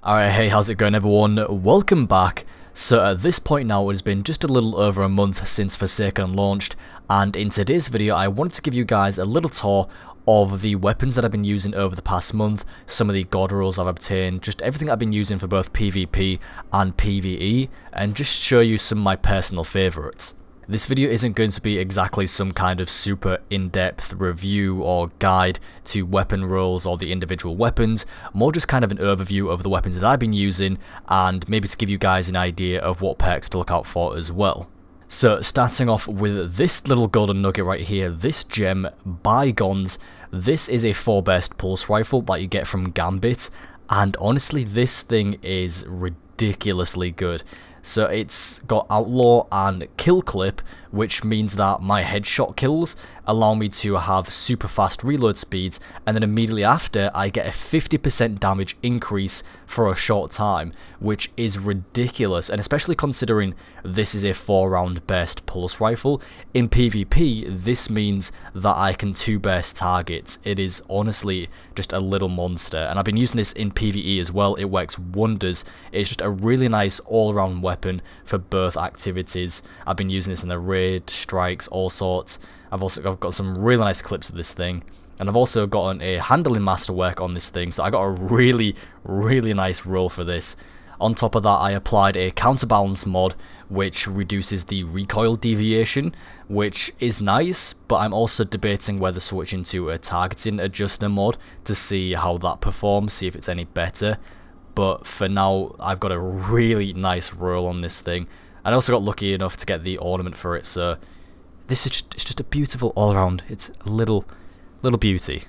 Alright, hey, how's it going everyone? Welcome back. So at this point now, it has been just a little over a month since Forsaken launched, and in today's video I wanted to give you guys a little tour of the weapons that I've been using over the past month, some of the god rolls I've obtained, just everything I've been using for both PvP and PvE, and just show you some of my personal favourites. This video isn't going to be exactly some kind of super in-depth review or guide to weapon rolls or the individual weapons, more just kind of an overview of the weapons that I've been using and maybe to give you guys an idea of what perks to look out for as well. So starting off with this little golden nugget right here, this gem, Bygones. This is a 4-burst pulse rifle that you get from Gambit, and honestly this thing is ridiculously good. So it's got outlaw and kill clip, which means that my headshot kills allow me to have super fast reload speeds, and then immediately after I get a 50% damage increase for a short time, which is ridiculous, and especially considering this is a 4-round burst pulse rifle. In PvP, this means that I can 2-burst targets. It is honestly just a little monster, and I've been using this in PvE as well. It works wonders. It's just a really nice all-around weapon for both activities. I've been using this in the raid, strikes, all sorts. I've got some really nice clips of this thing, and I've also gotten a handling masterwork on this thing, so I got a really nice roll for this. On top of that, I applied a counterbalance mod which reduces the recoil deviation, which is nice, but I'm also debating whether switching to a targeting adjuster mod to see how that performs, see if it's any better. But for now, I've got a really nice roll on this thing. I also got lucky enough to get the ornament for it, so this is just a beautiful all-around. It's a little beauty.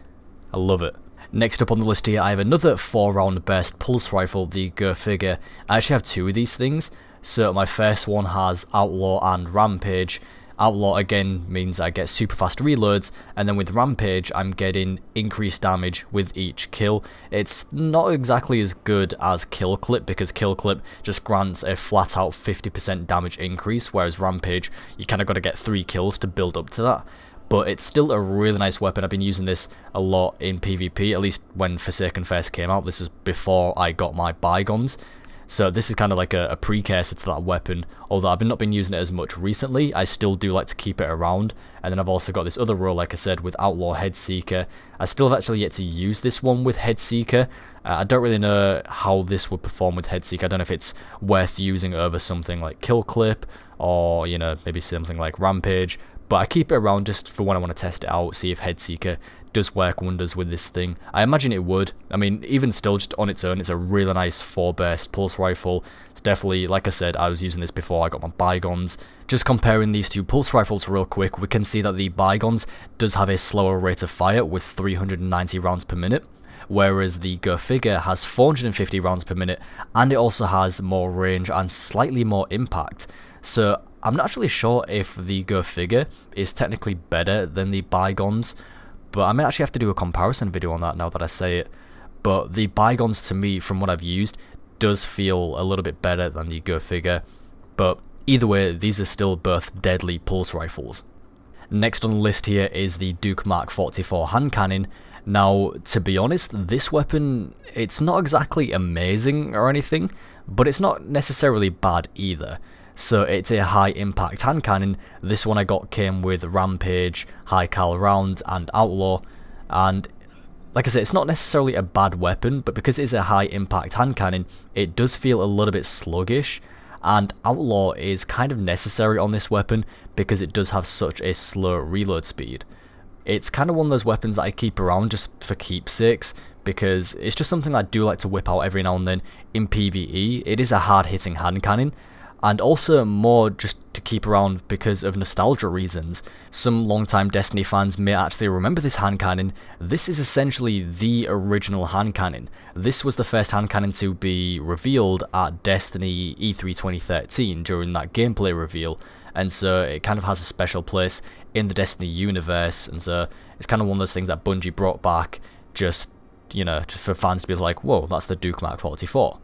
I love it. Next up on the list here, I have another 4-round burst pulse rifle, the Go Figure. I actually have 2 of these things. So my first one has Outlaw and Rampage. Outlaw again means I get super fast reloads, and then with Rampage I'm getting increased damage with each kill. It's not exactly as good as Kill Clip, because Kill Clip just grants a flat out 50% damage increase, whereas Rampage you kind of got to get 3 kills to build up to that. But it's still a really nice weapon. I've been using this a lot in PvP, at least when Forsaken first came out. This is before I got my Bygones. So this is kind of like a precursor to that weapon, although I've not been using it as much recently. I still do like to keep it around. And then I've also got this other role, like I said, with Outlaw Headseeker. I still have actually yet to use this one with Headseeker. I don't really know how this would perform with Headseeker. I don't know if it's worth using over something like Kill Clip, or, you know, maybe something like Rampage. But I keep it around just for when I want to test it out, see if Headseeker does work wonders with this thing. I imagine it would. I mean, even still, just on its own, it's a really nice 4-burst pulse rifle. It's definitely, like I said, I was using this before I got my Bygones. Just comparing these 2 pulse rifles real quick, we can see that the Bygones does have a slower rate of fire with 390 rounds per minute, whereas the Go Figure has 450 rounds per minute, and it also has more range and slightly more impact. So I'm not actually sure if the Go Figure is technically better than the Bygones, but I may actually have to do a comparison video on that now that I say it. But the Bygones, to me, from what I've used, does feel a little bit better than the Go Figure. But either way, these are still both deadly pulse rifles. Next on the list here is the Duke Mark 44 hand cannon. Now, to be honest, this weapon, it's not exactly amazing or anything, but it's not necessarily bad either. So it's a high impact hand cannon. This one I got came with Rampage, High Cal Round and Outlaw, and like I said, it's not necessarily a bad weapon, but because it's a high impact hand cannon, it does feel a little bit sluggish, and Outlaw is kind of necessary on this weapon because it does have such a slow reload speed. It's kind of one of those weapons that I keep around just for keepsakes, because it's just something I do like to whip out every now and then in PvE. It is a hard hitting hand cannon, and also more just to keep around because of nostalgia reasons. Some long-time Destiny fans may actually remember this hand cannon. This is essentially the original hand cannon. This was the first hand cannon to be revealed at Destiny E3 2013 during that gameplay reveal, and so it kind of has a special place in the Destiny universe, and so it's kind of one of those things that Bungie brought back just, you know, just for fans to be like, whoa, that's the Duke Mark 44.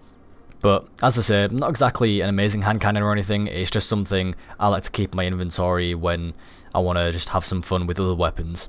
But as I say, not exactly an amazing hand cannon or anything, it's just something I like to keep in my inventory when I want to just have some fun with other weapons.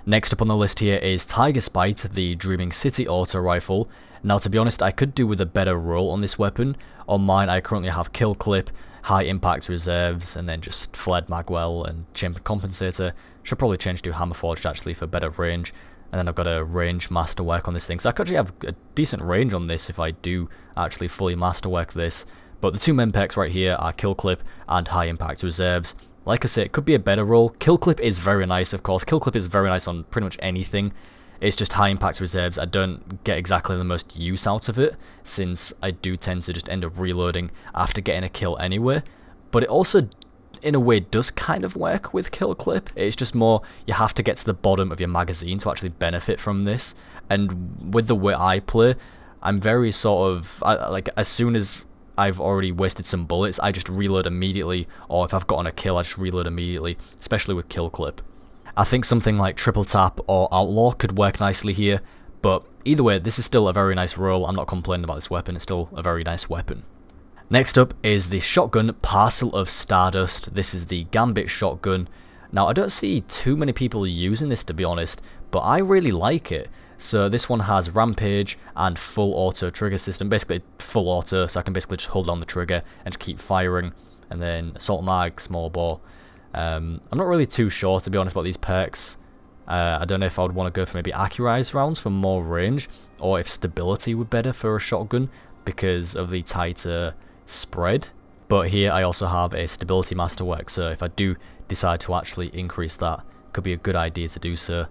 Next up on the list here is Tiger's Bite, the Dreaming City auto rifle. Now to be honest, I could do with a better roll on this weapon. On mine I currently have Kill Clip, High Impact Reserves, and then just Flared Magwell and Chambered Compensator. Should probably change to Hammer Forged actually for better range. And then I've got a range masterwork on this thing, so I could actually have a decent range on this if I do actually fully masterwork this. But the two main perks right here are Kill Clip and High Impact Reserves. Like I say, it could be a better roll. Kill Clip is very nice, of course. Kill Clip is very nice on pretty much anything. It's just High Impact Reserves, I don't get exactly the most use out of it, since I do tend to just end up reloading after getting a kill anyway. But it also, in a way, does kind of work with Kill Clip. It's just more, you have to get to the bottom of your magazine to actually benefit from this. And with the way I play, I'm very sort of, like, as soon as I've already wasted some bullets, I just reload immediately, or if I've gotten a kill, I just reload immediately, especially with Kill Clip. I think something like Triple Tap or Outlaw could work nicely here, but either way, this is still a very nice roll. I'm not complaining about this weapon, it's still a very nice weapon. Next up is the shotgun Parcel of Stardust. This is the Gambit shotgun. Now, I don't see too many people using this, to be honest, but I really like it. So this one has Rampage and full auto trigger system, basically full auto, so I can basically just hold on the trigger and keep firing. And then Assault Mag, Small Bore. I'm not really too sure, to be honest, about these perks. I don't know if I would want to go for maybe accurized rounds for more range, or if stability would be better for a shotgun because of the tighter spread. But here I also have a stability masterwork, so if I do decide to actually increase that, it could be a good idea to do so.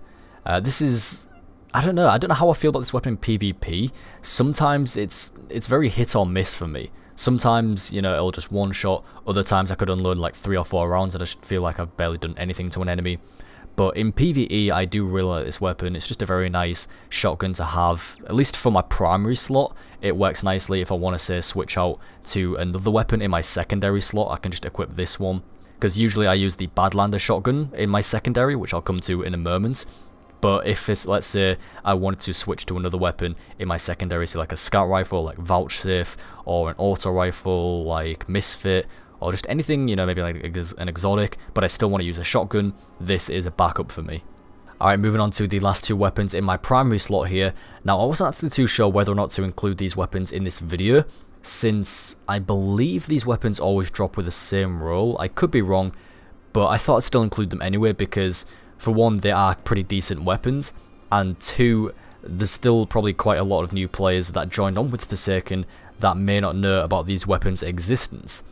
This is, I don't know how I feel about this weapon in PvP. Sometimes it's very hit or miss for me. Sometimes, you know, it'll just one shot, other times I could unload like 3 or 4 rounds and I just feel like I've barely done anything to an enemy. But in PvE, I do really like this weapon. It's just a very nice shotgun to have, at least for my primary slot. It works nicely if I want to, say, switch out to another weapon in my secondary slot. I can just equip this one, because usually I use the Badlander shotgun in my secondary, which I'll come to in a moment. But if it's, let's say, I wanted to switch to another weapon in my secondary, so like a scout rifle, like Vouchsafe, or an auto rifle, like Misfit, or just anything, you know, maybe like an exotic, but I still want to use a shotgun, this is a backup for me. Alright, moving on to the last two weapons in my primary slot here. Now, I wasn't actually too sure whether or not to include these weapons in this video, since I believe these weapons always drop with the same roll. I could be wrong, but I thought I'd still include them anyway, because for one, they are pretty decent weapons, and two, there's still probably quite a lot of new players that joined on with Forsaken that may not know about these weapons' existence.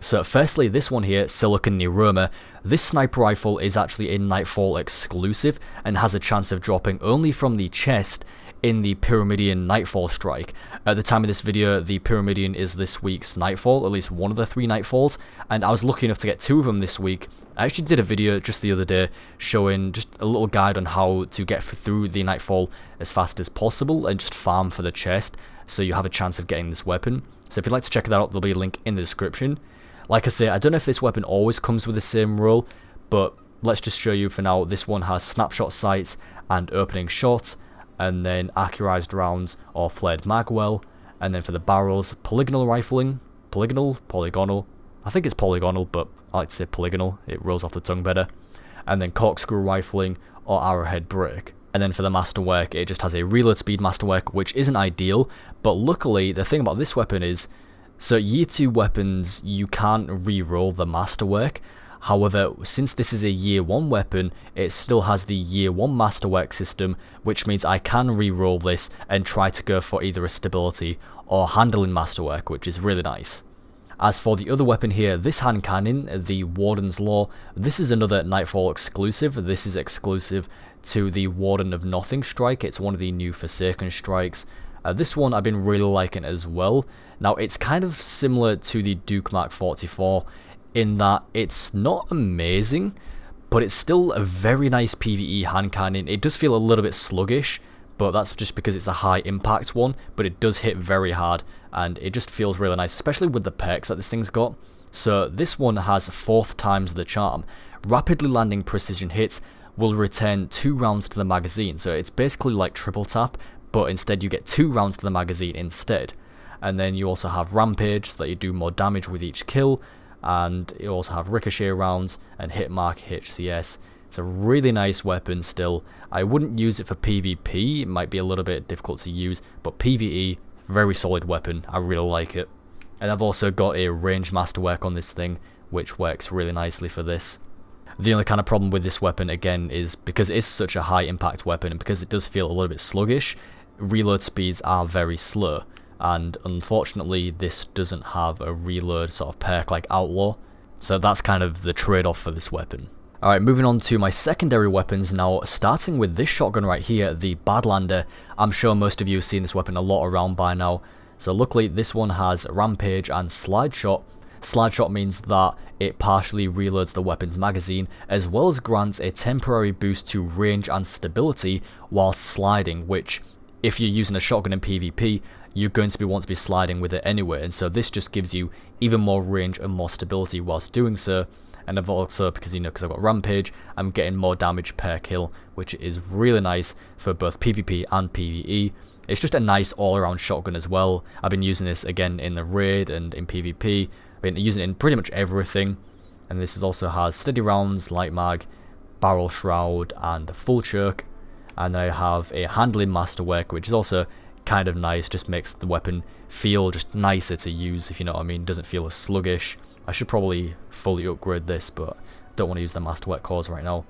So firstly, this one here, Silicon Neuroma, this sniper rifle is actually a Nightfall exclusive and has a chance of dropping only from the chest in the Pyramidion Nightfall strike. At the time of this video, the Pyramidion is this week's Nightfall, at least one of the 3 Nightfalls, and I was lucky enough to get 2 of them this week. I actually did a video just the other day showing just a little guide on how to get through the Nightfall as fast as possible and just farm for the chest, so you have a chance of getting this weapon. So if you'd like to check that out, there'll be a link in the description. Like I say, I don't know if this weapon always comes with the same roll, but let's just show you for now. This one has snapshot sights and opening shot, and then accurized rounds or flared magwell, and then for the barrels, polygonal rifling, polygonal, I think it's polygonal, but I like to say polygonal, it rolls off the tongue better, and then corkscrew rifling or arrowhead break. And then for the masterwork, it just has a reload speed masterwork, which isn't ideal, but luckily the thing about this weapon is, so year 2 weapons, you can't re-roll the masterwork. However, since this is a year 1 weapon, it still has the year 1 masterwork system, which means I can re-roll this and try to go for either a stability or handling masterwork, which is really nice. As for the other weapon here, this hand cannon, the Warden's Law, this is another Nightfall exclusive. This is exclusive to the Warden of Nothing strike. It's one of the new Forsaken strikes. This one I've been really liking as well. Now, it's kind of similar to the Duke Mark 44 in that it's not amazing, but it's still a very nice PvE hand cannon. It does feel a little bit sluggish, but that's just because it's a high impact one, but it does hit very hard, and it just feels really nice, especially with the perks that this thing's got. So this one has 4th times the charm. Rapidly landing precision hits will return 2 rounds to the magazine, so it's basically like triple tap, but instead you get 2 rounds to the magazine instead. And then you also have Rampage, so that you do more damage with each kill, and you also have Ricochet rounds and Hit Mark HCS It's a really nice weapon still. I wouldn't use it for PvP, it might be a little bit difficult to use, but PvE, very solid weapon, I really like it. And I've also got a range masterwork on this thing, which works really nicely for this. The only kind of problem with this weapon, again, is because it is such a high impact weapon, and because it does feel a little bit sluggish, reload speeds are very slow. And unfortunately, this doesn't have a reload sort of perk like Outlaw, so that's kind of the trade-off for this weapon. Alright, moving on to my secondary weapons now, starting with this shotgun right here, the Badlander. I'm sure most of you have seen this weapon a lot around by now. So luckily, this one has Rampage and Slide Shot. Slide Shot means that it partially reloads the weapon's magazine, as well as grants a temporary boost to range and stability while sliding, which, if you're using a shotgun in PvP, you're going to want to be sliding with it anyway, and so this just gives you even more range and more stability whilst doing so. And I've also, because I've got Rampage, I'm getting more damage per kill, which is really nice for both PvP and PvE. It's just a nice all-around shotgun as well. I've been using this again in the raid and in PvP. I've been using it in pretty much everything. And this also has steady rounds, light mag, barrel shroud, and full choke. And then I have a handling masterwork, which is also kind of nice, just makes the weapon feel just nicer to use, if you know what I mean. Doesn't feel as sluggish. I should probably fully upgrade this, but don't want to use the masterwork cores right now.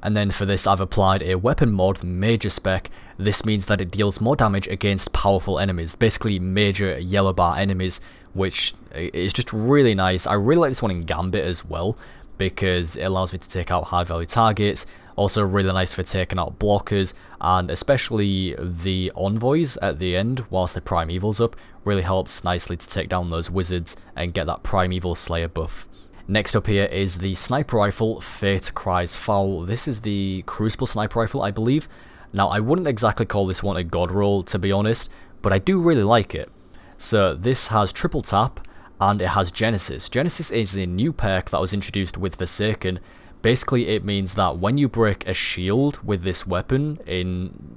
And then for this, I've applied a weapon mod, Major Spec. This means that it deals more damage against powerful enemies, basically major yellow bar enemies, which is just really nice. I really like this one in Gambit as well, because it allows me to take out high value targets. Also really nice for taking out blockers, and especially the envoys at the end whilst the primeval's up really helps nicely to take down those wizards and get that primeval slayer buff. Next up here is the sniper rifle, Fate Cries Foul. This is the Crucible sniper rifle, I believe. Now I wouldn't exactly call this one a god roll, to be honest, but I do really like it. So this has triple tap and it has Genesis. Genesis is the new perk that was introduced with Forsaken. Basically, it means that when you break a shield with this weapon,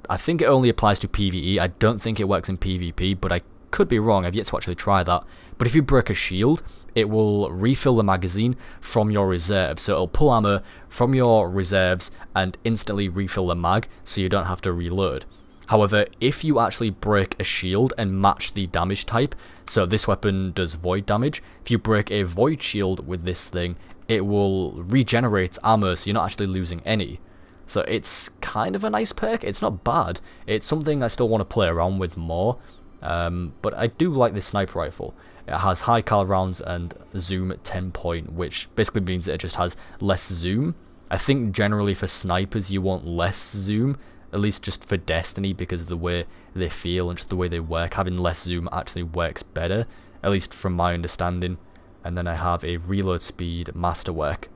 I think it only applies to PvE, I don't think it works in PvP, but I could be wrong, I've yet to actually try that. But if you break a shield, it will refill the magazine from your reserve, so it'll pull ammo from your reserves and instantly refill the mag, so you don't have to reload. However, if you actually break a shield and match the damage type, so this weapon does void damage, if you break a void shield with this thing, it will regenerate ammo, so you're not actually losing any. So it's kind of a nice perk. It's not bad. It's something I still want to play around with more. But I do like this sniper rifle. It has high cal rounds and zoom 10 point, which basically means it just has less zoom. I think generally for snipers you want less zoom, at least just for Destiny, because of the way they feel and just the way they work. Having less zoom actually works better, at least from my understanding. And then I have a reload speed masterwork.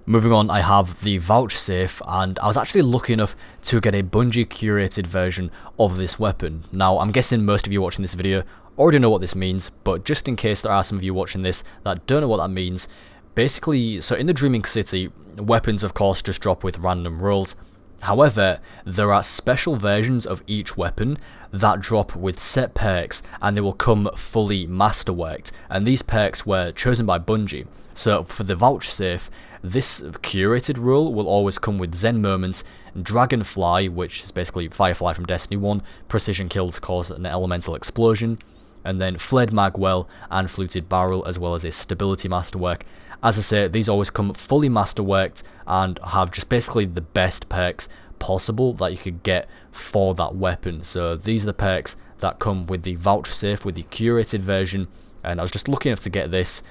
Moving on, I have the Vouchsafe, and I was actually lucky enough to get a Bungie curated version of this weapon. Now, I'm guessing most of you watching this video already know what this means, but just in case there are some of you watching this that don't know what that means, basically, so in the Dreaming City, weapons of course just drop with random rolls. However, there are special versions of each weapon that drop with set perks, and they will come fully masterworked, and these perks were chosen by Bungie. So for the Vouchsafe, this curated rule will always come with Zen Moments, Dragonfly, which is basically Firefly from Destiny 1, precision kills cause an elemental explosion, and then Flared Magwell and Fluted Barrel, as well as a Stability Masterwork. As I say, these always come fully masterworked and have just basically the best perks possible that you could get for that weapon. So these are the perks that come with the Vouchsafe, with the curated version, and I was just lucky enough to get this.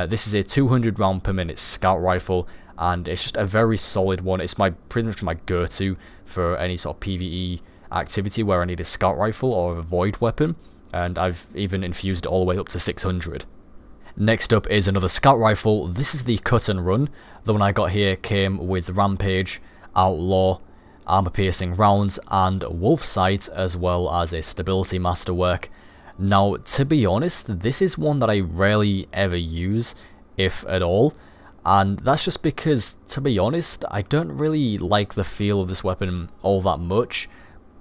This is a 200 round per minute scout rifle, and it's just a very solid one. It's pretty much my go-to for any sort of PvE activity where I need a scout rifle or a void weapon, and I've even infused it all the way up to 600. Next up is another scout rifle. This is the Cut and Run. The one I got here came with Rampage, Outlaw, armor piercing rounds, and Wolf Sight, as well as a Stability Masterwork. Now, to be honest, this is one that I rarely ever use, if at all, and that's just because, to be honest, I don't really like the feel of this weapon all that much,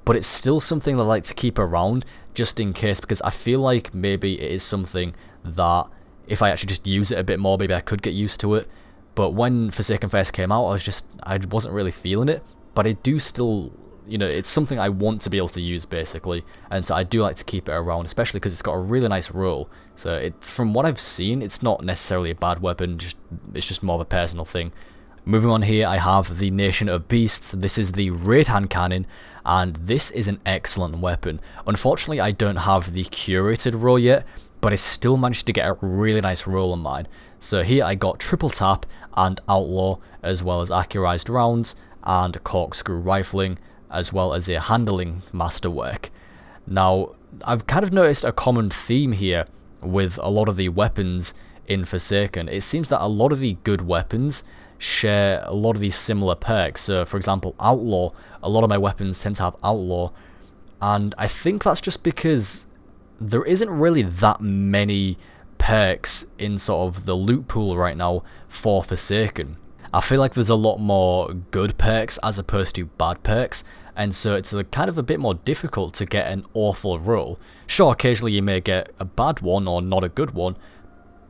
but it's still something that I like to keep around, just in case, because I feel like maybe it is something that, if I actually just use it a bit more, maybe I could get used to it. But when Forsaken first came out, I wasn't really feeling it, but I do still, you know, it's something I want to be able to use basically, and so I do like to keep it around, especially because it's got a really nice roll. So from what I've seen, it's not necessarily a bad weapon, it's just more of a personal thing. Moving on here, I have the Nation of Beasts. This is the Raid Hand Cannon, and this is an excellent weapon. Unfortunately, I don't have the curated roll yet, but I still managed to get a really nice roll on mine. So here I got triple tap and outlaw, as well as accurized rounds and corkscrew rifling, as well as a handling masterwork. Now, I've kind of noticed a common theme here with a lot of the weapons in Forsaken. It seems that a lot of the good weapons share a lot of these similar perks. So for example, outlaw, a lot of my weapons tend to have outlaw, and I think that's just because there isn't really that many perks in sort of the loot pool right now for Forsaken. I feel like there's a lot more good perks as opposed to bad perks, and so it's kind of a bit more difficult to get an awful roll. Sure, occasionally you may get a bad one or not a good one,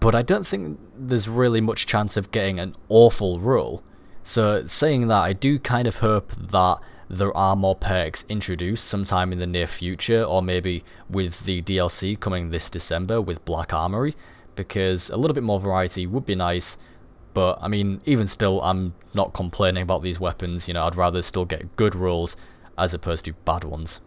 but I don't think there's really much chance of getting an awful roll. So saying that, I do kind of hope that there are more perks introduced sometime in the near future, or maybe with the DLC coming this December with Black Armory, because a little bit more variety would be nice. But I mean, even still, I'm not complaining about these weapons. You know, I'd rather still get good rolls as opposed to bad ones.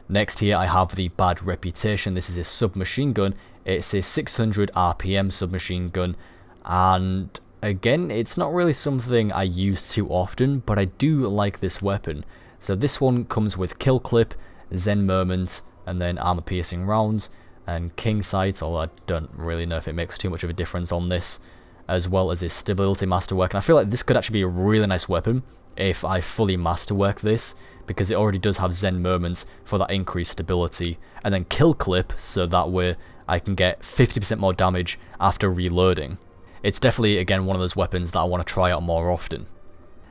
Next here I have the Bad Reputation. This is a submachine gun. It's a 600 RPM submachine gun, and again, it's not really something I use too often, but I do like this weapon. So this one comes with kill clip, Zen moment, and then armor piercing rounds, and king sight, although I don't really know if it makes too much of a difference on this, as well as a stability masterwork. And I feel like this could actually be a really nice weapon if I fully masterwork this, because it already does have Zen moments for that increased stability, and then kill clip, so that way I can get 50% more damage after reloading. It's definitely, again, one of those weapons that I want to try out more often.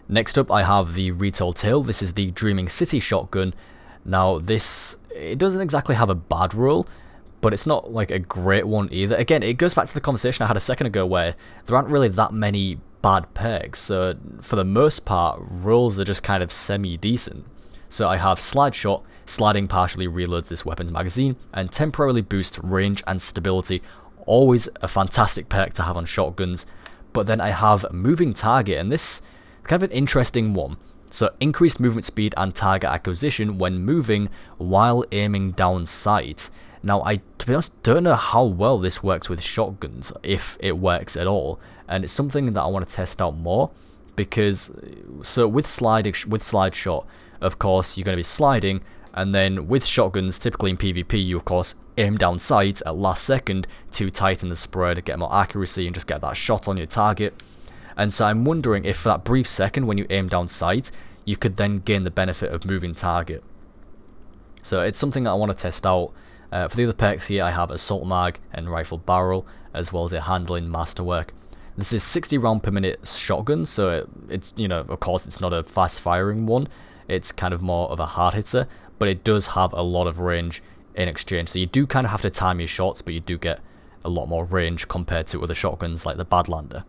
Next up, I have the Retold Tale. This is the Dreaming City shotgun. Now, it doesn't exactly have a bad roll, but it's not like a great one either. Again, it goes back to the conversation I had a second ago where there aren't really that many bad perks, so for the most part, rolls are just kind of semi-decent. So I have Slide Shot. Sliding partially reloads this weapon's magazine, and temporarily boosts range and stability. Always a fantastic perk to have on shotguns. But then I have Moving Target, and this is kind of an interesting one. So increased movement speed and target acquisition when moving while aiming down sight. Now, I, to be honest, don't know how well this works with shotguns, if it works at all, and it's something that I want to test out more, because so with slide shot, of course, you're going to be sliding, and then with shotguns, typically in PvP, you of course aim down sight at last second to tighten the spread, get more accuracy, and just get that shot on your target. And so I'm wondering if for that brief second when you aim down sight, you could then gain the benefit of moving target. So it's something that I want to test out. For the other perks here, I have Assault Mag and Rifle Barrel, as well as a Handling Masterwork. This is 60 round per minute shotgun, so it's, you know, of course it's not a fast firing one, it's kind of more of a hard hitter, but it does have a lot of range in exchange. So you do kind of have to time your shots, but you do get a lot more range compared to other shotguns like the Badlander.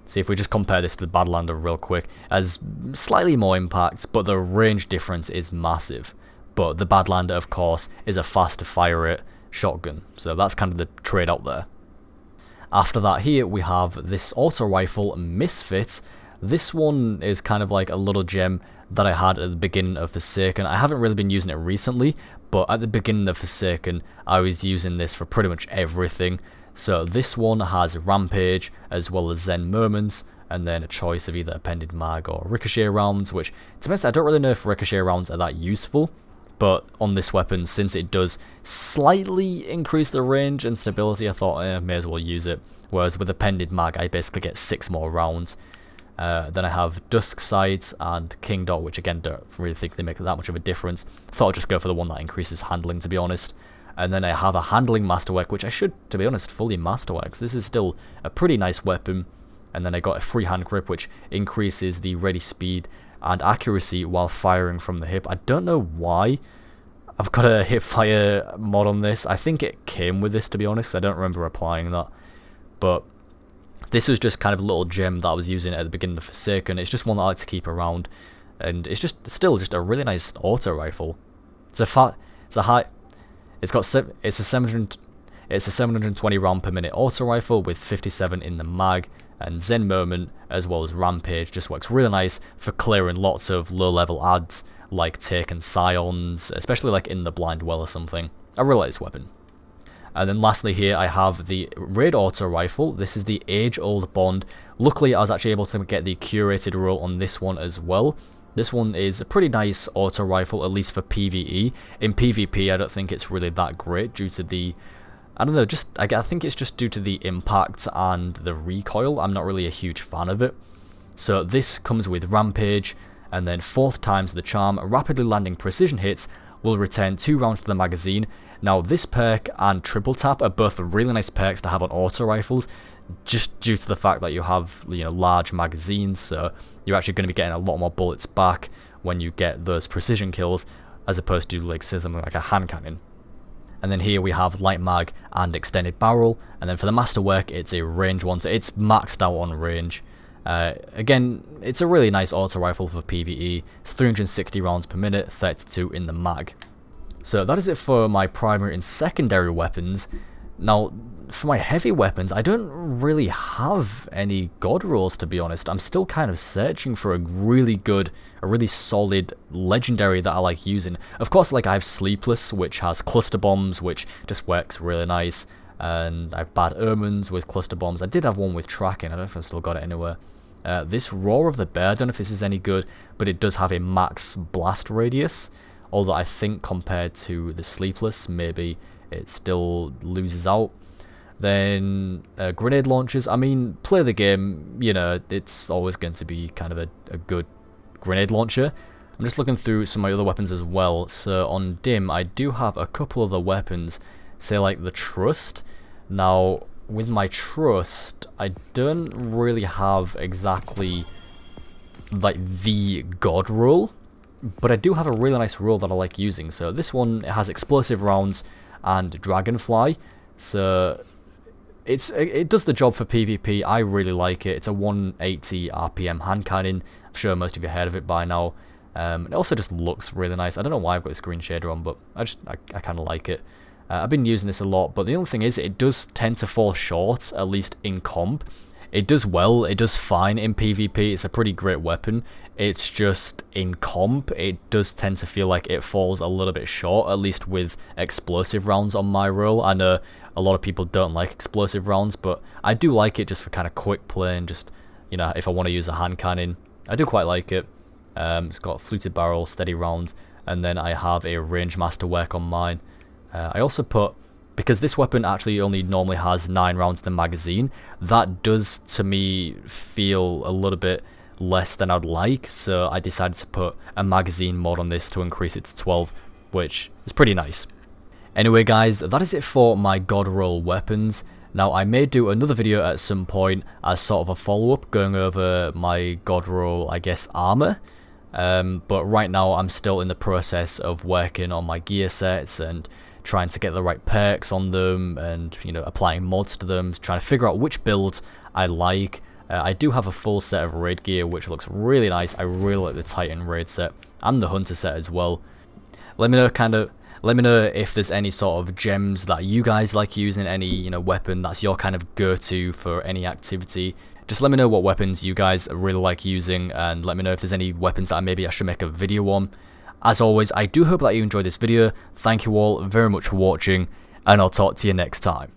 See, if we just compare this to the Badlander real quick, has slightly more impact, but the range difference is massive. But the Badlander, of course, is a faster fire rate shotgun, so that's kind of the trade out there. After that here, we have this auto rifle Misfit. This one is kind of like a little gem that I had at the beginning of Forsaken. I haven't really been using it recently, but at the beginning of Forsaken, I was using this for pretty much everything. So this one has Rampage, as well as Zen Moments, and then a choice of either Appended Mag or Ricochet rounds, which, to be honest, I don't really know if Ricochet rounds are that useful. But on this weapon, since it does slightly increase the range and stability, I thought I may as well use it. Whereas with Appended Mag, I basically get 6 more rounds. Then I have Dusk Sight and King Dot, which again, don't really think they make that much of a difference. Thought I'd just go for the one that increases handling, to be honest. And then I have a Handling Masterwork, which I should, to be honest, fully masterwork. This is still a pretty nice weapon. And then I got a Freehand Grip, which increases the ready speed and accuracy while firing from the hip. I don't know why I've got a hip fire mod on this. I think it came with this, to be honest, 'cause I don't remember applying that. But This was just kind of a little gem that I was using at the beginning of Forsaken. It's just one that I like to keep around, and it's still just a really nice auto rifle. It's a 720 round per minute auto rifle with 57 in the mag, and Zen Moment as well as Rampage just works really nice for clearing lots of low level adds like Taken Scions, especially like in the Blind Well or something. I really like this weapon. And then lastly here I have the Raid Auto Rifle. This is the age-old Bond. Luckily I was actually able to get the curated roll on this one as well. This one is a pretty nice auto rifle, at least for PvE. In PvP I don't think it's really that great due to the, I don't know, I think it's just due to the impact and the recoil. I'm not really a huge fan of it. So this comes with Rampage, and then 4th times the charm, rapidly landing precision hits will return 2 rounds to the magazine. Now this perk and triple tap are both really nice perks to have on auto rifles, just due to the fact that you have, you know, large magazines, so you're actually going to be getting a lot more bullets back when you get those precision kills, as opposed to like something like a hand cannon. And then here we have light mag and extended barrel, and then for the masterwork it's a range one, so it's maxed out on range. Again, it's a really nice auto rifle for PvE. It's 360 rounds per minute, 32 in the mag. So that is it for my primary and secondary weapons. Now, for my heavy weapons, I don't really have any god rolls, to be honest. I'm still kind of searching for a really good, a really solid legendary that I like using. Of course, like I have Sleepless, which has cluster bombs, which just works really nice. And I have Bad Omens with cluster bombs. I did have one with tracking. I don't know if I still got it anywhere. This Roar of the Bear, I don't know if this is any good, but it does have a max blast radius. Although I think compared to the Sleepless, maybe it still loses out. Then grenade launchers, I mean, play the game, you know, it's always going to be kind of a good grenade launcher. I'm just looking through some of my other weapons as well. So on Dim, I do have a couple other weapons, say like the Trust. Now, with my Trust, I don't really have exactly like the god roll, but I do have a really nice roll that I like using. So this one, it has explosive rounds and Dragonfly, so it does the job for PvP. I really like it. It's a 180 RPM hand cannon. I'm sure most of you heard of it by now. It also just looks really nice. I don't know why I've got this green shader on, but I kind of like it. I've been using this a lot, but the only thing is it does tend to fall short, at least in comp. It does well, it does fine in PvP, it's a pretty great weapon. It's just in comp, it does tend to feel like it falls a little bit short, at least with explosive rounds on my roll. I know a lot of people don't like explosive rounds, but I do like it just for kind of quick play and just, you know, if I want to use a hand cannon. I do quite like it. It's got fluted barrel, steady rounds, and then I have a range masterwork on mine. I also put, because this weapon actually only normally has 9 rounds in the magazine, that does to me feel a little bit less than I'd like, so I decided to put a magazine mod on this to increase it to 12, which is pretty nice. Anyway guys, that is it for my god roll weapons. Now I may do another video at some point as sort of a follow-up going over my god roll, I guess, armor. But right now I'm still in the process of working on my gear sets and trying to get the right perks on them, and, you know, applying mods to them, trying to figure out which builds I like. I do have a full set of raid gear which looks really nice. I really like the Titan raid set and the Hunter set as well. Let me know if there's any sort of gems that you guys like using, any, you know, weapon that's your kind of go-to for any activity. Just let me know what weapons you guys really like using, and let me know if there's any weapons that maybe I should make a video on. As always, I do hope that you enjoyed this video. Thank you all very much for watching, and I'll talk to you next time.